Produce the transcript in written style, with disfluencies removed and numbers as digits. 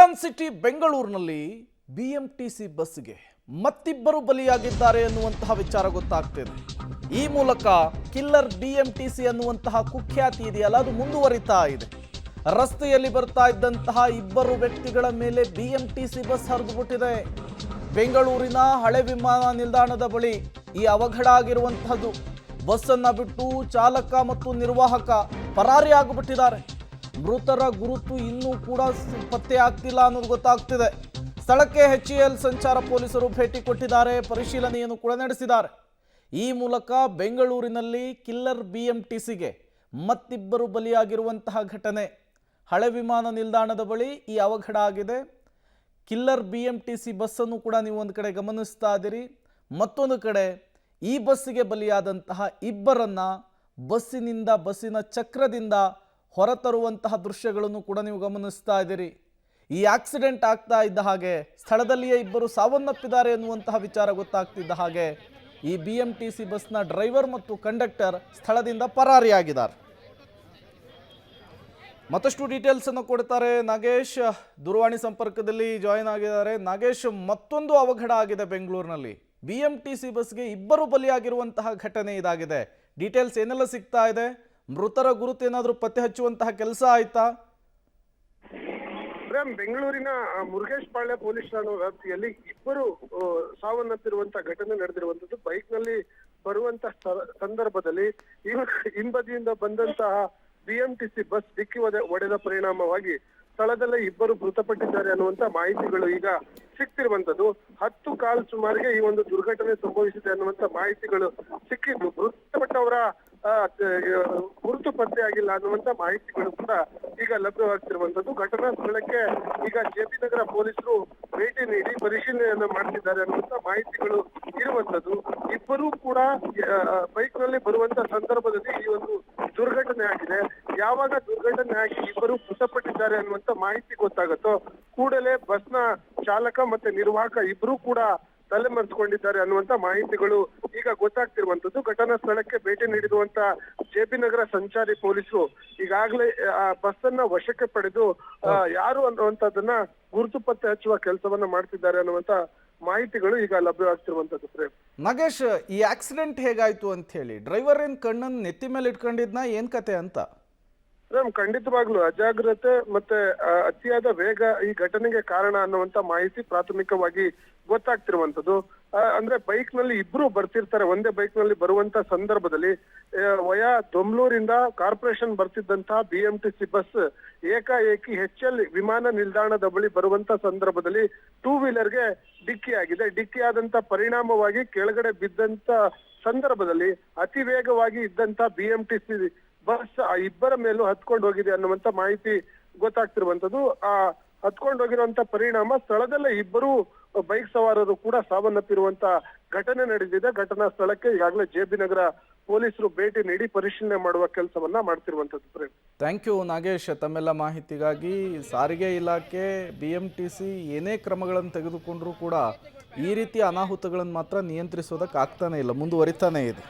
Silicon city ಬೆಂಗಳೂರಿನಲ್ಲಿ BMTC ಬಸ್ಗೆ ಮತ್ತಿಬ್ಬರು ಬಲಿಯಾಗಿದ್ದಾರೆ ಎನ್ನುವಂತಹ ವಿಚಾರ ಗೊತ್ತಾಗ್ತಿದೆ. ಈ ಮೂಲಕ ಕಿಲ್ಲರ್ ಬಿಎಂಟಿಸಿ ಅನ್ನುವಂತಹ ಕುಖ್ಯಾತಿ ಇದೆಯಲ್ಲ, ಅದು ಮುಂದುವರಿತಾ ಇದೆ. ರಸ್ತೆಯಲ್ಲಿ ಬರ್ತಾ ಇದ್ದಂತಹ ಇಬ್ಬರು ವ್ಯಕ್ತಿಗಳ ಮೇಲೆ ಬಿಎಂಟಿಸಿ ಬಸ್ ಹರಿದುಬಿಟ್ಟಿದೆ. ಬೆಂಗಳೂರಿನ ಹಳೆ ವಿಮಾನ ನಿಲ್ದಾಣದ ಬಳಿ ಈ ಅವಘಡ ಆಗಿರುವಂತಹದ್ದು. ಬಸ್ಸನ್ನು ಬಿಟ್ಟು ಚಾಲಕ ಮತ್ತು ನಿರ್ವಾಹಕ ಪರಾರಿಯಾಗಿಬಿಟ್ಟಿದ್ದಾರೆ. ಮೃತರ ಗುರುತು ಇನ್ನೂ ಕೂಡ ಪತ್ತೆ ಆಗ್ತಿಲ್ಲ ಅನ್ನೋದು ಗೊತ್ತಾಗ್ತಿದೆ. ಸ್ಥಳಕ್ಕೆ HAL ಸಂಚಾರ ಪೊಲೀಸರು ಭೇಟಿ ಕೊಟ್ಟಿದ್ದಾರೆ, ಪರಿಶೀಲನೆಯನ್ನು ಕೂಡ ನಡೆಸಿದ್ದಾರೆ. ಈ ಮೂಲಕ ಬೆಂಗಳೂರಿನಲ್ಲಿ ಕಿಲ್ಲರ್ ಬಿಎಂಟಿಸಿಗೆ ಮತ್ತಿಬ್ಬರು ಬಲಿಯಾಗಿರುವಂತಹ ಘಟನೆ. ಹಳೆ ವಿಮಾನ ನಿಲ್ದಾಣದ ಬಳಿ ಈ ಅವಘಡ ಆಗಿದೆ. ಕಿಲ್ಲರ್ ಬಿಎಂಟಿಸಿ ಬಸ್ಸನ್ನು ಕೂಡ ನೀವು ಒಂದು ಕಡೆ ಗಮನಿಸ್ತಾ ಇದ್ದೀರಿ. ಮತ್ತೊಂದು ಕಡೆ ಈ ಬಸ್ಸಿಗೆ ಬಲಿಯಾದಂತಹ ಇಬ್ಬರನ್ನ ಬಸ್ಸಿನ ಚಕ್ರದಿಂದ ಹೊರತರುವಂತಹ ದೃಶ್ಯಗಳನ್ನು ಕೂಡ ನೀವು ಗಮನಿಸ್ತಾ ಇದ್ದೀರಿ. ಈ ಆಕ್ಸಿಡೆಂಟ್ ಆಗ್ತಾ ಇದ್ದ ಹಾಗೆ ಸ್ಥಳದಲ್ಲಿಯೇ ಇಬ್ಬರು ಸಾವನ್ನಪ್ಪಿದ್ದಾರೆ ಎನ್ನುವಂತಹ ವಿಚಾರ ಗೊತ್ತಾಗ್ತಿದ್ದ ಹಾಗೆ ಈ ಬಿಎಂಟಿಸಿ ಬಸ್ನ ಡ್ರೈವರ್ ಮತ್ತು ಕಂಡಕ್ಟರ್ ಸ್ಥಳದಿಂದ ಪರಾರಿಯಾಗಿದ್ದಾರೆ. ಮತ್ತಷ್ಟು ಡೀಟೇಲ್ಸ್ ಅನ್ನು ಕೊಡ್ತಾರೆ ನಾಗೇಶ್, ದೂರವಾಣಿ ಸಂಪರ್ಕದಲ್ಲಿ ಜಾಯಿನ್ ಆಗಿದ್ದಾರೆ. ನಾಗೇಶ್, ಮತ್ತೊಂದು ಅವಘಡ ಆಗಿದೆ ಬೆಂಗಳೂರಿನಲ್ಲಿ. ಬಿಎಂಟಿಸಿ ಬಸ್ಗೆ ಇಬ್ಬರು ಬಲಿಯಾಗಿರುವಂತಹ ಘಟನೆ ಇದಾಗಿದೆ. ಡೀಟೇಲ್ಸ್ ಏನೆಲ್ಲ ಸಿಗ್ತಾ ಇದೆ? ಮೃತರ ಗುರುತು ಏನಾದರೂ ಪತ್ತೆ ಹಚ್ಚುವಂತಹ ಕೆಲಸ ಆಯ್ತಾ? ಬೆಂಗಳೂರಿನ ಮುರುಗೇಶ್ ಪಾಳ್ಯ ಪೊಲೀಸ್ ಠಾಣಾ ವ್ಯಾಪ್ತಿಯಲ್ಲಿ ಇಬ್ಬರು ಸಾವನ್ನಪ್ಪಿರುವಂತಹ ಘಟನೆ ನಡೆದಿರುವಂತದ್ದು. ಬೈಕ್ ನಲ್ಲಿ ಬರುವಂತಹ ಸಂದರ್ಭದಲ್ಲಿ ಹಿಂಬದಿಯಿಂದ ಬಂದಂತಹ ಬಿಎಂಟಿಸಿ ಬಸ್ ಡಿಕ್ಕಿ ಹೊಡೆದ ಪರಿಣಾಮವಾಗಿ ಸ್ಥಳದಲ್ಲೇ ಇಬ್ಬರು ಮೃತಪಟ್ಟಿದ್ದಾರೆ ಅನ್ನುವಂತ ಮಾಹಿತಿಗಳು ಈಗ ಸಿಕ್ತಿರುವಂತದ್ದು. 10 ಕಾಲ್ ಸುಮಾರಿಗೆ ಈ ಒಂದು ದುರ್ಘಟನೆ ಸಂಭವಿಸಿದೆ ಅನ್ನುವಂತ ಮಾಹಿತಿಗಳು ಸಿಕ್ಕಿದ್ದು. ಮೃತಪಟ್ಟವರ ಗುರುತು ಪತ್ತೆ ಆಗಿಲ್ಲ ಅನ್ನುವಂತ ಮಾಹಿತಿಗಳು ಕೂಡ ಈಗ ಲಭ್ಯವಾಗ್ತಿರುವಂತದ್ದು. ಘಟನಾ ಸ್ಥಳಕ್ಕೆ ಈಗ JP ನಗರ ಪೊಲೀಸರು ಭೇಟಿ ನೀಡಿ ಪರಿಶೀಲನೆಯನ್ನ ಮಾಡ್ತಿದ್ದಾರೆ ಅನ್ನುವಂತ ಮಾಹಿತಿಗಳು ಇರುವಂತದ್ದು. ಇಬ್ಬರೂ ಕೂಡ ಬೈಕ್ ನಲ್ಲಿ ಬರುವಂತ ಸಂದರ್ಭದಲ್ಲಿ ಈ ಒಂದು ದುರ್ಘಟನೆ ಆಗಿದೆ. ಯಾವಾಗ ದುರ್ಘಟನೆ ಆಗಿ ಇಬ್ಬರು ಮೃತಪಟ್ಟಿದ್ದಾರೆ ಅನ್ನುವಂತ ಮಾಹಿತಿ ಗೊತ್ತಾಗುತ್ತೋ ಕೂಡಲೇ ಬಸ್ನ ಚಾಲಕ ಮತ್ತೆ ನಿರ್ವಾಹಕ ಇಬ್ಬರೂ ಕೂಡ ತಲೆಮರೆಸಿಕೊಂಡಿದ್ದಾರೆ ಅನ್ನುವಂತ ಮಾಹಿತಿಗಳು ಈಗ ಗೊತ್ತಾಗ್ತಿರುವಂತದ್ದು. ಘಟನಾ ಸ್ಥಳಕ್ಕೆ ಭೇಟಿ ನೀಡಿರುವಂತ JP ನಗರ ಸಂಚಾರಿ ಪೊಲೀಸರು ಈಗಾಗಲೇ ಆ ಬಸ್ ಅನ್ನ ವಶಕ್ಕೆ ಪಡೆದು ಯಾರು ಅನ್ನುವಂಥದ್ದನ್ನ ಗುರುತು ಪತ್ತೆ ಹಚ್ಚುವ ಕೆಲಸವನ್ನ ಮಾಡ್ತಿದ್ದಾರೆ ಅನ್ನುವಂತ ಮಾಹಿತಿಗಳು ಈಗ ಲಭ್ಯವಾಗ್ತಿರುವಂತದ್ದು. ಪ್ರೇಮ್, ನಾಗೇಶ್, ಈ ಆಕ್ಸಿಡೆಂಟ್ ಹೇಗಾಯ್ತು ಅಂತ ಹೇಳಿ ಡ್ರೈವರ್ ಏನ್ ಕಣ್ಣನ್ನು ನೆತ್ತಿ ಮೇಲೆ ಇಟ್ಕೊಂಡಿದ್ನ, ಏನ್ ಕತೆ ಅಂತ? ಖಂಡಿತವಾಗ್ಲು ಅಜಾಗ್ರತೆ ಮತ್ತೆ ಅತಿಯಾದ ವೇಗ ಈ ಘಟನೆಗೆ ಕಾರಣ ಅನ್ನುವಂತ ಮಾಹಿತಿ ಪ್ರಾಥಮಿಕವಾಗಿ ಗೊತ್ತಾಗ್ತಿರುವಂತದ್ದು. ಅಂದ್ರೆ ಬೈಕ್ ನಲ್ಲಿ ಇಬ್ರು ಬರ್ತಿರ್ತಾರೆ. ಒಂದೇ ಬೈಕ್ ನಲ್ಲಿ ಬರುವಂತ ಸಂದರ್ಭದಲ್ಲಿ ವಯಾ ದೊಮ್ಲೂರಿಂದ ಕಾರ್ಪೊರೇಷನ್ ಬರ್ತಿದ್ದಂತಹ ಬಿಎಂಟಿಸಿ ಬಸ್ ಏಕಾಏಕಿ HAL ವಿಮಾನ ನಿಲ್ದಾಣದ ಬಳಿ ಬರುವಂತ ಸಂದರ್ಭದಲ್ಲಿ 2 ವೀಲರ್ಗೆ ಡಿಕ್ಕಿ ಆಗಿದೆ. ಡಿಕ್ಕಿ ಆದಂತ ಪರಿಣಾಮವಾಗಿ ಕೆಳಗಡೆ ಬಿದ್ದಂತ ಸಂದರ್ಭದಲ್ಲಿ ಅತಿ ವೇಗವಾಗಿ ಇದ್ದಂತ ಬಿಎಂಟಿಸಿ ಬಸ್ ಆ ಇಬ್ಬರ ಮೇಲೂ ಹತ್ಕೊಂಡು ಹೋಗಿದೆ ಅನ್ನುವಂತ ಮಾಹಿತಿ ಗೊತ್ತಾಗ್ತಿರುವಂತದ್ದು. ಆ ಹತ್ಕೊಂಡು ಹೋಗಿರುವಂತ ಪರಿಣಾಮ ಸ್ಥಳದಲ್ಲೇ ಇಬ್ಬರು ಬೈಕ್ ಸವಾರರು ಕೂಡ ಸಾವನ್ನಪ್ಪಿರುವಂತ ಘಟನೆ ನಡೆದಿದೆ. ಘಟನಾ ಸ್ಥಳಕ್ಕೆ ಈಗಾಗಲೇ JP ನಗರ ಪೊಲೀಸರು ಭೇಟಿ ನೀಡಿ ಪರಿಶೀಲನೆ ಮಾಡುವ ಕೆಲಸವನ್ನ ಮಾಡ್ತಿರುವಂತದ್ದು. ಥ್ಯಾಂಕ್ ಯು ನಾಗೇಶ್, ತಮ್ಮೆಲ್ಲ ಮಾಹಿತಿಗಾಗಿ. ಸಾರಿಗೆ ಇಲಾಖೆ BMTC ಏನೇ ಕ್ರಮಗಳನ್ನು ತೆಗೆದುಕೊಂಡ್ರೂ ಕೂಡ ಈ ರೀತಿಯ ಅನಾಹುತಗಳನ್ನು ಮಾತ್ರ ನಿಯಂತ್ರಿಸೋದಕ್ಕೆ ಆಗ್ತಾನೆ ಇಲ್ಲ, ಮುಂದುವರಿತಾನೆ ಇದೆ.